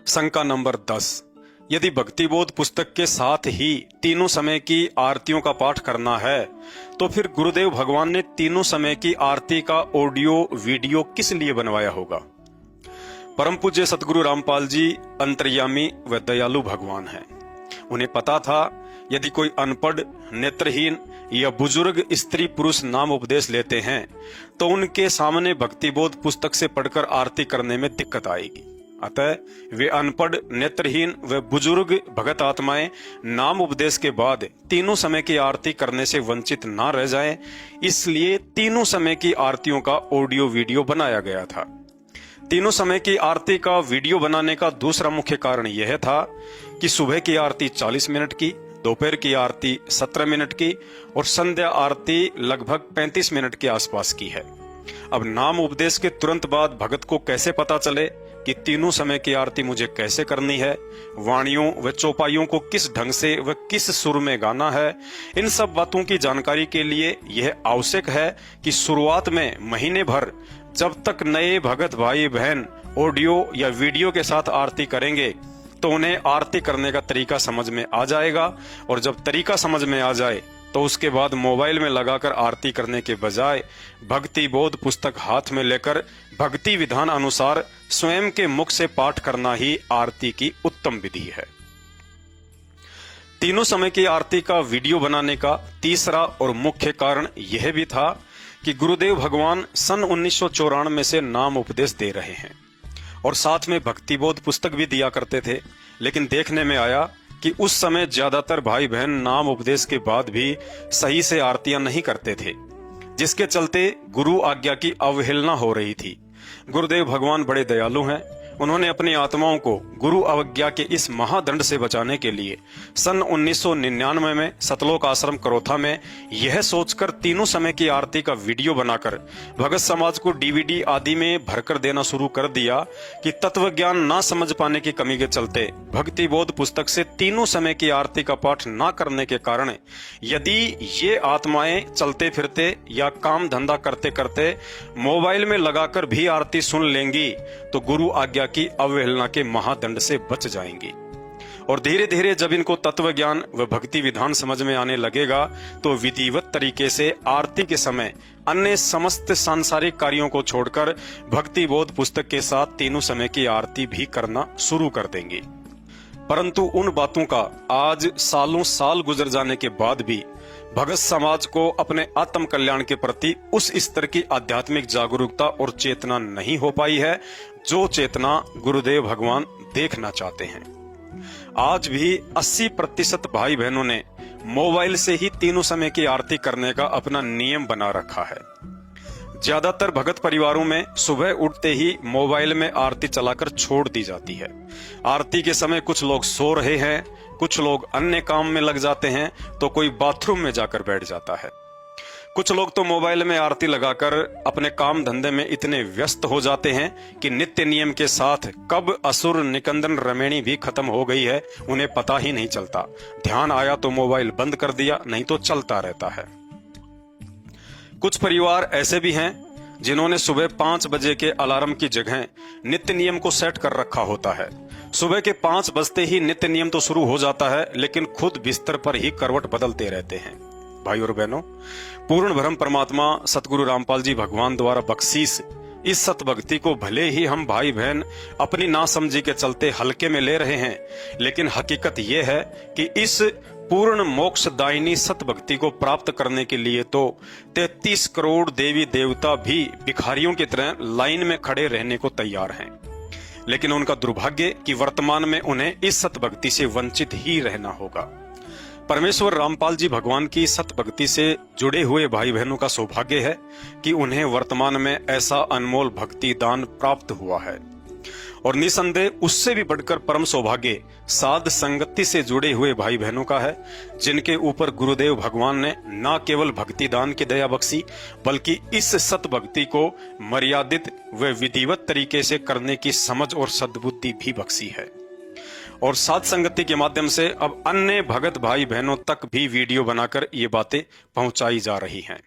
शंका नंबर 10। यदि भक्तिबोध पुस्तक के साथ ही तीनों समय की आरतियों का पाठ करना है तो फिर गुरुदेव भगवान ने तीनों समय की आरती का ऑडियो वीडियो किस लिए बनवाया होगा। परम पूज्य सतगुरु रामपाल जी अंतर्यामी व दयालु भगवान हैं। उन्हें पता था यदि कोई अनपढ़, नेत्रहीन या बुजुर्ग स्त्री पुरुष नाम उपदेश लेते हैं तो उनके सामने भक्तिबोध पुस्तक से पढ़कर आरती करने में दिक्कत आएगी। अतः वे अनपढ़, नेत्रहीन व बुजुर्ग भगत आत्माएं नाम उपदेश के बाद तीनों समय की आरती करने से वंचित ना रह जाएं, इसलिए तीनों समय की आरतियों का ऑडियो वीडियो बनाया गया था। तीनों समय की आरती का वीडियो बनाने का दूसरा मुख्य कारण यह था कि सुबह की आरती 40 मिनट की, दोपहर की आरती 17 मिनट की और संध्या आरती लगभग 35 मिनट के आसपास की है। अब नाम उपदेश के तुरंत बाद भगत को कैसे पता चले कि तीनों समय की आरती मुझे कैसे करनी है, वाणियों व चौपाइयों को किस ढंग से व किस सुर में गाना है, इन सब बातों की जानकारी के लिए यह आवश्यक है कि शुरुआत में महीने भर जब तक नए भगत भाई बहन ऑडियो या वीडियो के साथ आरती करेंगे तो उन्हें आरती करने का तरीका समझ में आ जाएगा, और जब तरीका समझ में आ जाए तो उसके बाद मोबाइल में लगाकर आरती करने के बजाय भक्ति बोध पुस्तक हाथ में लेकर भक्ति विधान अनुसार स्वयं के मुख से पाठ करना ही आरती की उत्तम विधि है। तीनों समय की आरती का वीडियो बनाने का तीसरा और मुख्य कारण यह भी था कि गुरुदेव भगवान सन 1994 से नाम उपदेश दे रहे हैं और साथ में भक्तिबोध पुस्तक भी दिया करते थे, लेकिन देखने में आया कि उस समय ज्यादातर भाई बहन नाम उपदेश के बाद भी सही से आरतियां नहीं करते थे, जिसके चलते गुरु आज्ञा की अवहेलना हो रही थी। गुरुदेव भगवान बड़े दयालु हैं। उन्होंने अपनी आत्माओं को गुरु अवज्ञा के इस महादंड से बचाने के लिए सन 1999 में सतलोक आश्रम करोथा में यह सोचकर तीनों समय की आरती का वीडियो बनाकर भगत समाज को डीवीडी आदि में भरकर देना शुरू कर दिया कि तत्व ज्ञान ना समझ पाने की कमी के चलते भक्ति बोध पुस्तक से तीनों समय की आरती का पाठ ना करने के कारण यदि ये आत्माएं चलते फिरते या काम धंधा करते करते मोबाइल में लगाकर भी आरती सुन लेंगी तो गुरु आज्ञा की अवहेलना के महादंड से बच जाएंगी। और धीरे धीरे जब इनको तत्व ज्ञान व भक्ति विधान समझ में आने लगेगा तो विधिवत तरीके से आरती के समय अन्य समस्त सांसारिक कार्यों को छोड़कर भक्ति बोध पुस्तक के साथ तीनों समय की आरती भी करना शुरू कर देंगे। परंतु उन बातों का आज सालों साल गुजर जाने के बाद भी भगत समाज को अपने आत्म कल्याण के प्रति उस स्तर की आध्यात्मिक जागरूकता और चेतना नहीं हो पाई है जो चेतना गुरुदेव भगवान देखना चाहते हैं। आज भी 80% भाई बहनों ने मोबाइल से ही तीनों समय की आरती करने का अपना नियम बना रखा है। ज्यादातर भगत परिवारों में सुबह उठते ही मोबाइल में आरती चलाकर छोड़ दी जाती है। आरती के समय कुछ लोग सो रहे हैं, कुछ लोग अन्य काम में लग जाते हैं, तो कोई बाथरूम में जाकर बैठ जाता है। कुछ लोग तो मोबाइल में आरती लगाकर अपने काम धंधे में इतने व्यस्त हो जाते हैं कि नित्य नियम के साथ कब असुर निकंदन रमेणी भी खत्म हो गई है उन्हें पता ही नहीं चलता। ध्यान आया तो मोबाइल बंद कर दिया, नहीं तो चलता रहता है। कुछ परिवार ऐसे भी हैं जिन्होंने सुबह 5 बजे के अलार्म की जगह नित्य नियम को सेट कर रखा होता है। सुबह के 5 बजते ही नित्य नियम तो शुरू हो जाता है, लेकिन खुद बिस्तर पर ही करवट बदलते रहते हैं। भाई और बहनों, पूर्ण ब्रह्म परमात्मा सतगुरु रामपाल जी भगवान द्वारा बख्शीश इस सतभक्ति को भले ही हम भाई बहन अपनी नासमझी के चलते हल्के में ले रहे हैं, लेकिन हकीकत यह है कि इस पूर्ण मोक्षदायिनी सतभक्ति को प्राप्त करने के लिए तो 33 करोड़ देवी देवता भी भिखारियों की तरह लाइन में खड़े रहने को तैयार हैं। लेकिन उनका दुर्भाग्य कि वर्तमान में उन्हें इस सतभक्ति से वंचित ही रहना होगा। परमेश्वर रामपाल जी भगवान की सतभक्ति से जुड़े हुए भाई बहनों का सौभाग्य है कि उन्हें वर्तमान में ऐसा अनमोल भक्ति दान प्राप्त हुआ है, और निसंदेह उससे भी बढ़कर परम सौभाग्य साध संगति से जुड़े हुए भाई बहनों का है, जिनके ऊपर गुरुदेव भगवान ने न केवल भक्ति दान की दया बख्शी बल्कि इस सतभक्ति को मर्यादित व विधिवत तरीके से करने की समझ और सद्बुद्धि भी बख्शी है। और साध संगति के माध्यम से अब अन्य भगत भाई बहनों तक भी वीडियो बनाकर ये बातें पहुंचाई जा रही हैं।